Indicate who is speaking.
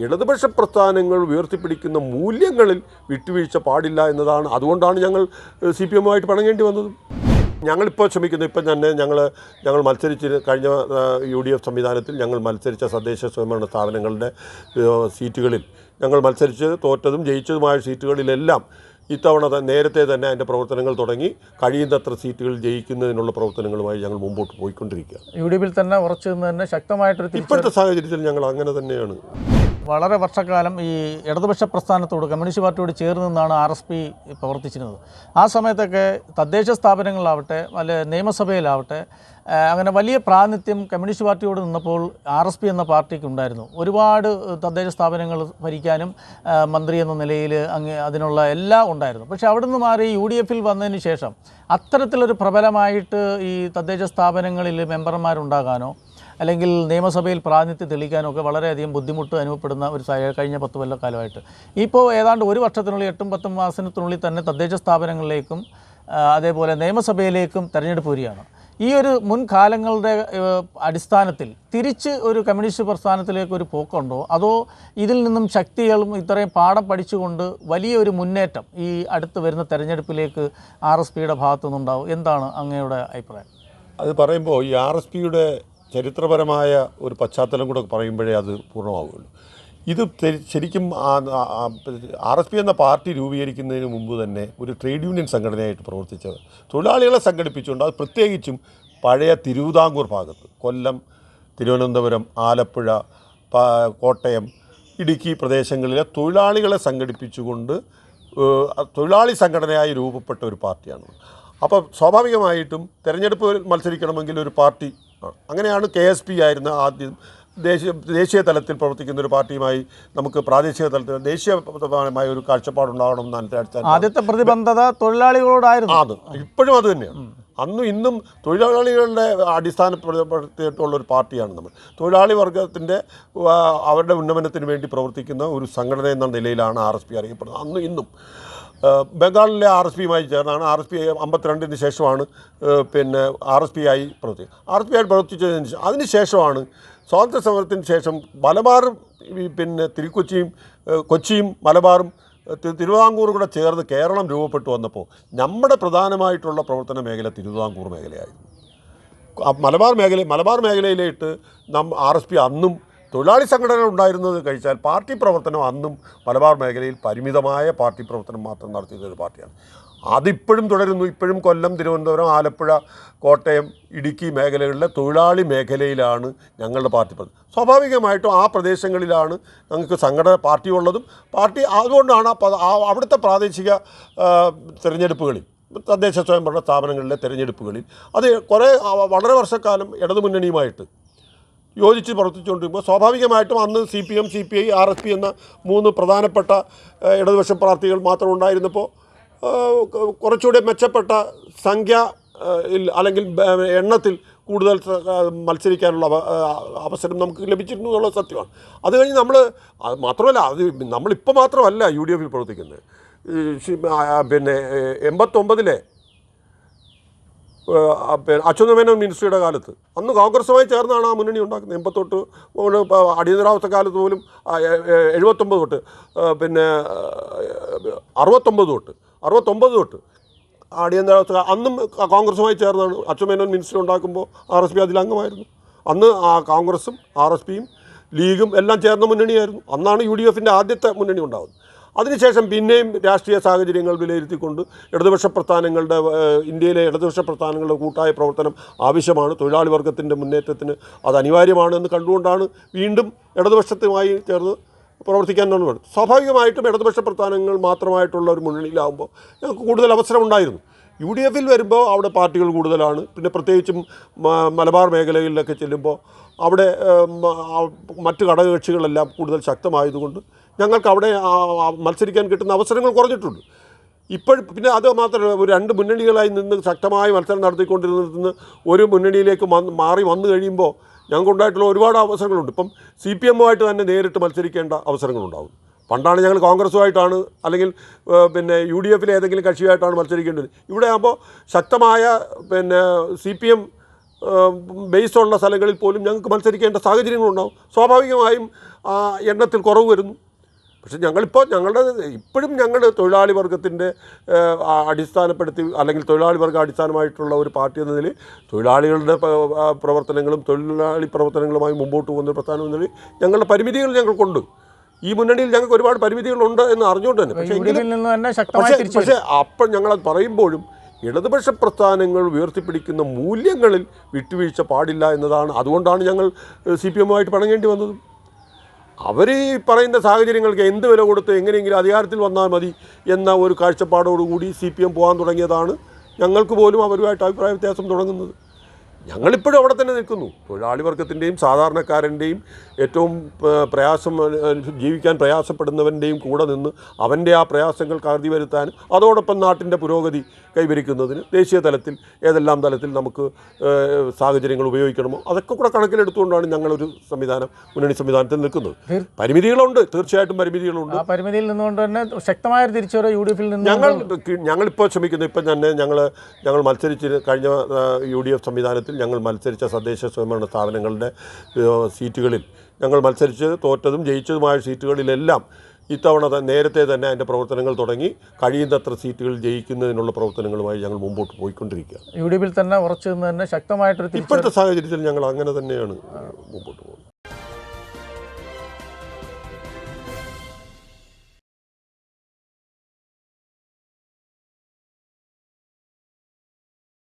Speaker 1: ഇടതുപക്ഷ പ്രസ്ഥാനങ്ങൾ ഉയർത്തിപ്പിടിക്കുന്ന മൂല്യങ്ങളിൽ വിട്ടുവീഴ്ച പാടില്ല എന്നതാണ്. അതുകൊണ്ടാണ് ഞങ്ങൾ CPM-ആയിട്ട് പിണങ്ങേണ്ടി വന്നത്. ഞങ്ങളിപ്പോൾ ശ്രമിക്കുന്നത്, ഇപ്പം തന്നെ ഞങ്ങൾ മത്സരിച്ച് കഴിഞ്ഞ UDF സംവിധാനത്തിൽ ഞങ്ങൾ മത്സരിച്ച തദ്ദേശ സ്വയംഭരണ സ്ഥാപനങ്ങളുടെ സീറ്റുകളിൽ ഞങ്ങൾ മത്സരിച്ച് തോറ്റതും ജയിച്ചതുമായ സീറ്റുകളിലെല്ലാം ഇത്തവണ നേരത്തെ തന്നെ അതിൻ്റെ പ്രവർത്തനങ്ങൾ തുടങ്ങി കഴിയുന്നത്ര സീറ്റുകൾ ജയിക്കുന്നതിനുള്ള പ്രവർത്തനങ്ങളുമായി ഞങ്ങൾ മുമ്പോട്ട് പോയിക്കൊണ്ടിരിക്കുക.
Speaker 2: UDF-ൽ തന്നെ ഉറച്ചു നിന്ന് തന്നെ ശക്തമായിട്ടൊരു
Speaker 1: ഇപ്പോഴത്തെ സാഹചര്യത്തിൽ ഞങ്ങൾ അങ്ങനെ തന്നെയാണ്.
Speaker 2: വളരെ വർഷക്കാലം ഈ ഇടതുപക്ഷ പ്രസ്ഥാനത്തോട് കമ്മ്യൂണിസ്റ്റ് പാർട്ടിയോട് ചേർന്ന് നിന്നാണ് RSP പ്രവർത്തിച്ചിരുന്നത്. ആ സമയത്തൊക്കെ തദ്ദേശ സ്ഥാപനങ്ങളിലാവട്ടെ അല്ലെ നിയമസഭയിലാവട്ടെ അങ്ങനെ വലിയ പ്രാതിനിധ്യം കമ്മ്യൂണിസ്റ്റ് പാർട്ടിയോട് നിന്നപ്പോൾ RSP എന്ന പാർട്ടിക്ക് ഉണ്ടായിരുന്നു. ഒരുപാട് തദ്ദേശ സ്ഥാപനങ്ങൾ ഭരിക്കാനും മന്ത്രി എന്ന നിലയിൽ അതിനുള്ള എല്ലാം ഉണ്ടായിരുന്നു. പക്ഷേ അവിടെ നിന്ന് മാറി UDF-ൽ വന്നതിന് ശേഷം അത്തരത്തിലൊരു പ്രബലമായിട്ട് ഈ തദ്ദേശ സ്ഥാപനങ്ങളിൽ മെമ്പർമാരുണ്ടാകാനോ അല്ലെങ്കിൽ നിയമസഭയിൽ പ്രാതിനിധ്യം തെളിയിക്കാനോ ഒക്കെ വളരെയധികം ബുദ്ധിമുട്ട് അനുഭവപ്പെടുന്ന ഒരു കഴിഞ്ഞ 10 കൊല്ലക്കാലമായിട്ട് ഇപ്പോൾ ഏതാണ്ട് ഒരു വർഷത്തിനുള്ളിൽ 8-10 മാസത്തിനുള്ളിൽ തന്നെ തദ്ദേശ സ്ഥാപനങ്ങളിലേക്കും അതേപോലെ നിയമസഭയിലേക്കും തെരഞ്ഞെടുപ്പ് വരികയാണ്. ഈ ഒരു മുൻകാലങ്ങളുടെ അടിസ്ഥാനത്തിൽ തിരിച്ച് ഒരു കമ്മ്യൂണിസ്റ്റ് പ്രസ്ഥാനത്തിലേക്ക് ഒരു പോക്കുണ്ടോ, അതോ ഇതിൽ നിന്നും ശക്തികളും ഇത്രയും പാഠം പഠിച്ചുകൊണ്ട് വലിയൊരു മുന്നേറ്റം ഈ അടുത്ത് വരുന്ന തെരഞ്ഞെടുപ്പിലേക്ക് RSPയുടെ ഭാഗത്തു നിന്നുണ്ടാവും? എന്താണ് അങ്ങയുടെ അഭിപ്രായം?
Speaker 1: അത് പറയുമ്പോൾ ഈ RSPയുടെ ചരിത്രപരമായ ഒരു പശ്ചാത്തലം കൂടെ പറയുമ്പോഴേ അത് പൂർണ്ണമാവുകയുള്ളൂ. ഇത് ശരിക്കും RSP എന്ന പാർട്ടി രൂപീകരിക്കുന്നതിന് മുമ്പ് തന്നെ ഒരു ട്രേഡ് യൂണിയൻ സംഘടനയായിട്ട് പ്രവർത്തിച്ചത്, തൊഴിലാളികളെ സംഘടിപ്പിച്ചുകൊണ്ട്, അത് പ്രത്യേകിച്ചും പഴയ തിരുവിതാംകൂർ ഭാഗത്ത് കൊല്ലം, തിരുവനന്തപുരം, ആലപ്പുഴ, കോട്ടയം, ഇടുക്കി പ്രദേശങ്ങളിലെ തൊഴിലാളികളെ സംഘടിപ്പിച്ചുകൊണ്ട് തൊഴിലാളി സംഘടനയായി രൂപപ്പെട്ട ഒരു പാർട്ടിയാണ്. അപ്പോൾ സ്വാഭാവികമായിട്ടും തെരഞ്ഞെടുപ്പ് മത്സരിക്കണമെങ്കിൽ ഒരു പാർട്ടി, അങ്ങനെയാണ് KSP ആയിരുന്ന ആദ്യം ദേശീയ തലത്തിൽ പ്രവർത്തിക്കുന്ന ഒരു പാർട്ടിയുമായി നമുക്ക് പ്രാദേശിക തലത്തിൽ ദേശീയമായ ഒരു കാഴ്ചപ്പാടുണ്ടാകണമെന്ന്
Speaker 2: ആദ്യത്തെ പ്രതിബദ്ധത തൊഴിലാളികളോടായിരുന്നു.
Speaker 1: അത് ഇപ്പോഴും അത് തന്നെയാണ്. അന്നും ഇന്നും തൊഴിലാളികളുടെ അടിസ്ഥാനപ്പെടുത്തിയിട്ടുള്ള ഒരു പാർട്ടിയാണ് നമ്മൾ. തൊഴിലാളി വർഗത്തിൻ്റെ അവരുടെ ഉന്നമനത്തിന് വേണ്ടി പ്രവർത്തിക്കുന്ന ഒരു സംഘടന എന്ന നിലയിലാണ് RSP അറിയപ്പെടുന്നത്. അന്നും ഇന്നും ബംഗാളിലെ RSPയുമായി ചേർന്നാണ് RSP 52-ന് ശേഷമാണ് RSP ആയി പ്രവർത്തിച്ചതിന് ശേഷം, അതിന് ശേഷമാണ് സ്വാതന്ത്ര്യ സമരത്തിന് ശേഷം മലബാറും കൊച്ചിയും മലബാറും തിരുവിതാംകൂറും കൂടെ ചേർന്ന് കേരളം രൂപപ്പെട്ടു വന്നപ്പോൾ നമ്മുടെ പ്രധാനമായിട്ടുള്ള പ്രവർത്തന മേഖല തിരുവിതാംകൂർ മേഖലയായിരുന്നു. മലബാർ മേഖലയിലേക്ക് RSP അന്നും തൊഴിലാളി സംഘടന ഉണ്ടായിരുന്നത് കഴിച്ചാൽ പാർട്ടി പ്രവർത്തനം അന്നും മലബാർ മേഖലയിൽ പരിമിതമായ പാർട്ടി പ്രവർത്തനം മാത്രം നടത്തിയിരുന്ന ഒരു പാർട്ടിയാണ്. അതിപ്പോഴും തുടരുന്നു. ഇപ്പോഴും കൊല്ലം, തിരുവനന്തപുരം, ആലപ്പുഴ, കോട്ടയം, ഇടുക്കി മേഖലകളിലെ തൊഴിലാളി മേഖലയിലാണ് ഞങ്ങളുടെ പാർട്ടി പ്രവർത്തനം. സ്വാഭാവികമായിട്ടും ആ പ്രദേശങ്ങളിലാണ് ഞങ്ങൾക്ക് സംഘടന പാർട്ടി ഉള്ളതും. പാർട്ടി അതുകൊണ്ടാണ് അവിടുത്തെ പ്രാദേശിക തിരഞ്ഞെടുപ്പുകളിൽ, തദ്ദേശ സ്വയംഭരണ സ്ഥാപനങ്ങളിലെ തിരഞ്ഞെടുപ്പുകളിൽ അത് വളരെ വർഷക്കാലം ഇടതുമുന്നണിയുമായിട്ട് യോജിച്ച് പ്രവർത്തിച്ചുകൊണ്ടിരിക്കുമ്പോൾ സ്വാഭാവികമായിട്ടും അന്ന് CPM, CPI, RSP എന്ന 3 പ്രധാനപ്പെട്ട ഇടതുപക്ഷ പാർട്ടികൾ മാത്രം ഉണ്ടായിരുന്നപ്പോൾ കുറച്ചുകൂടി മെച്ചപ്പെട്ട സംഖ്യ അല്ലെങ്കിൽ എണ്ണത്തിൽ കൂടുതൽ മത്സരിക്കാനുള്ള അവസരം നമുക്ക് ലഭിച്ചിരുന്നു എന്നുള്ളത് സത്യമാണ്. അത് കഴിഞ്ഞ് മാത്രമല്ല, നമ്മളിപ്പോൾ മാത്രമല്ല UDF-ൽ പ്രവർത്തിക്കുന്നത്. 89-ലെ അച്യുതമേനോൻ മിനിസ്ട്രിയുടെ കാലത്ത് അന്ന് കോൺഗ്രസുമായി ചേർന്നാണ് ആ മുന്നണി ഉണ്ടാക്കുന്നത്. 88 അടിയന്തരാവസ്ഥ കാലത്ത് പോലും 79 തൊട്ട് 69 തൊട്ട് അടിയന്തരാവസ്ഥ അന്നും കോൺഗ്രസുമായി ചേർന്നാണ്. അച്യുതമേനോൻ മിനിസ്ട്രി ഉണ്ടാക്കുമ്പോൾ RSP അതിലംഗമായിരുന്നു. അന്ന് കോൺഗ്രസും RSPയും ലീഗും എല്ലാം ചേർന്ന മുന്നണിയായിരുന്നു. അന്നാണ് UDF-ൻ്റെ ആദ്യത്തെ മുന്നണി ഉണ്ടാകുന്നത്. അതിനുശേഷം പിന്നെയും രാഷ്ട്രീയ സാഹചര്യങ്ങൾ വിലയിരുത്തിക്കൊണ്ട് ഇന്ത്യയിലെ ഇടതുപക്ഷ പ്രസ്ഥാനങ്ങളുടെ കൂട്ടായ പ്രവർത്തനം ആവശ്യമാണ്, തൊഴിലാളി വർഗത്തിൻ്റെ മുന്നേറ്റത്തിന് അത് അനിവാര്യമാണെന്ന് കണ്ടുകൊണ്ടാണ് വീണ്ടും ഇടതുപക്ഷത്തുമായി ചേർന്ന് പ്രവർത്തിക്കാൻ തുടങ്ങുന്നത്. സ്വാഭാവികമായിട്ടും ഇടതുപക്ഷ പ്രസ്ഥാനങ്ങൾ മാത്രമായിട്ടുള്ള ഒരു മുന്നണിയിലാകുമ്പോൾ ഞങ്ങൾക്ക് കൂടുതൽ അവസരമുണ്ടായിരുന്നു. UDF-ൽ വരുമ്പോൾ അവിടെ പാർട്ടികൾ കൂടുതലാണ്. പിന്നെ പ്രത്യേകിച്ചും മലബാർ മേഖലകളിലൊക്കെ ചെല്ലുമ്പോൾ അവിടെ മറ്റ് ഘടകകക്ഷികളെല്ലാം കൂടുതൽ ശക്തമായതുകൊണ്ട് ഞങ്ങൾക്ക് അവിടെ മത്സരിക്കാൻ കിട്ടുന്ന അവസരങ്ങൾ കുറഞ്ഞിട്ടുണ്ട്. പിന്നെ അത് മാത്രമല്ല, ഒരു 2 മുന്നണികളായി നിന്ന് ശക്തമായ മത്സരം നടത്തിക്കൊണ്ടിരുന്ന ഒരു മുന്നണിയിലേക്ക് മാറി വന്നു കഴിയുമ്പോൾ ഞങ്ങൾക്കുണ്ടായിട്ടുള്ള ഒരുപാട് അവസരങ്ങളുണ്ട്. ഇപ്പം CPM-ആയിട്ട് തന്നെ നേരിട്ട് മത്സരിക്കേണ്ട അവസരങ്ങളുണ്ടാകും. പണ്ടാണ് ഞങ്ങൾ കോൺഗ്രസുമായിട്ടാണ് അല്ലെങ്കിൽ UDF-ലെ ഏതെങ്കിലും കക്ഷിയായിട്ടാണ് മത്സരിക്കേണ്ടത്. ഇവിടെ ആകുമ്പോൾ ശക്തമായ CPM ബേസുള്ള സ്ഥലങ്ങളിൽ പോലും ഞങ്ങൾക്ക് മത്സരിക്കേണ്ട സാഹചര്യങ്ങളുണ്ടാവും. സ്വാഭാവികമായും എണ്ണത്തിൽ കുറവ് വരുന്നു. പക്ഷേ ഇപ്പോഴും ഞങ്ങൾ തൊഴിലാളി വർഗത്തിൻ്റെ അടിസ്ഥാനപ്പെടുത്തി അല്ലെങ്കിൽ തൊഴിലാളി വർഗം അടിസ്ഥാനമായിട്ടുള്ള ഒരു പാർട്ടി എന്ന നിലയിൽ തൊഴിലാളികളുടെ പ്രവർത്തനങ്ങളും തൊഴിലാളി പ്രവർത്തനങ്ങളുമായി മുമ്പോട്ട് പോകുന്ന ഒരു പ്രസ്ഥാനം എന്ന നിലയിൽ ഞങ്ങളുടെ പരിമിതികൾ ഞങ്ങൾക്കുണ്ട്. ഈ മുന്നണിയിൽ ഞങ്ങൾക്ക് ഒരുപാട് പരിമിതികളുണ്ട് എന്ന് അറിഞ്ഞുകൊണ്ട് തന്നെ പക്ഷേ അപ്പോൾ ഞങ്ങളത് പറയുമ്പോഴും ഇടതുപക്ഷ പ്രസ്ഥാനങ്ങൾ ഉയർത്തിപ്പിടിക്കുന്ന മൂല്യങ്ങളിൽ വിട്ടുവീഴ്ച പാടില്ല എന്നതാണ്. അതുകൊണ്ടാണ് ഞങ്ങൾ CPM-ആയിട്ട് പിണങ്ങേണ്ടി വന്നതും. അവർ ഈ പറയുന്ന സാഹചര്യങ്ങൾക്ക് എന്ത് വില കൊടുത്ത് എങ്ങനെയെങ്കിലും അധികാരത്തിൽ വന്നാൽ മതി എന്ന ഒരു കാഴ്ചപ്പാടോടുകൂടി CPM പോകാൻ തുടങ്ങിയതാണ് ഞങ്ങൾക്ക് പോലും അവരുമായിട്ട് അഭിപ്രായ വ്യത്യാസം തുടങ്ങുന്നത്. ഞങ്ങളിപ്പോഴും അവിടെ തന്നെ നിൽക്കുന്നു. തൊഴിലാളി വർഗത്തിൻ്റെയും സാധാരണക്കാരൻ്റെയും ഏറ്റവും ജീവിക്കാൻ പ്രയാസപ്പെടുന്നവൻ്റെയും കൂടെ നിന്ന് അവൻ്റെ ആ പ്രയാസങ്ങൾക്ക് അറുതി വരുത്താനും അതോടൊപ്പം നാട്ടിൻ്റെ പുരോഗതി കൈവരിക്കുന്നതിന് ദേശീയ തലത്തിൽ ഏതെല്ലാം തലത്തിൽ നമുക്ക് സാഹചര്യങ്ങൾ ഉപയോഗിക്കണമോ അതൊക്കെ കൂടെ കണക്കിലെടുത്തുകൊണ്ടാണ് ഞങ്ങളൊരു മുന്നണി സംവിധാനത്തിൽ നിൽക്കുന്നത്. പരിമിതികളുണ്ട്, തീർച്ചയായിട്ടും പരിമിതികളുണ്ട്.
Speaker 2: ആ പരിമിതിയിൽ നിന്നുകൊണ്ട് തന്നെ ശക്തമായ തിരിച്ചുവരവ് UDF-ൽ നിന്ന്
Speaker 1: ഞങ്ങളിപ്പോൾ ശ്രമിക്കുന്നത്. ഇപ്പം തന്നെ ഞങ്ങൾ മത്സരിച്ച് കഴിഞ്ഞ UDF സംവിധാനത്തിൽ ഞങ്ങൾ മത്സരിച്ച തദ്ദേശ സ്വയംഭരണ സ്ഥാപനങ്ങളുടെ സീറ്റുകളിൽ ഞങ്ങൾ മത്സരിച്ച് തോറ്റതും ജയിച്ചതുമായ സീറ്റുകളിലെല്ലാം ഇത്തവണ നേരത്തെ തന്നെ അതിൻ്റെ പ്രവർത്തനങ്ങൾ തുടങ്ങി കഴിയുന്നത്ര സീറ്റുകൾ ജയിക്കുന്നതിനുള്ള പ്രവർത്തനങ്ങളുമായി ഞങ്ങൾ മുമ്പോട്ട് പോയിക്കൊണ്ടിരിക്കുക.
Speaker 2: UDF-ൽ തന്നെ ഉറച്ചു നിന്ന് തന്നെ ശക്തമായിട്ടൊരു
Speaker 1: ഇപ്പോഴത്തെ സാഹചര്യത്തിൽ ഞങ്ങൾ അങ്ങനെ തന്നെയാണ് മുമ്പോട്ട് പോകുന്നത്.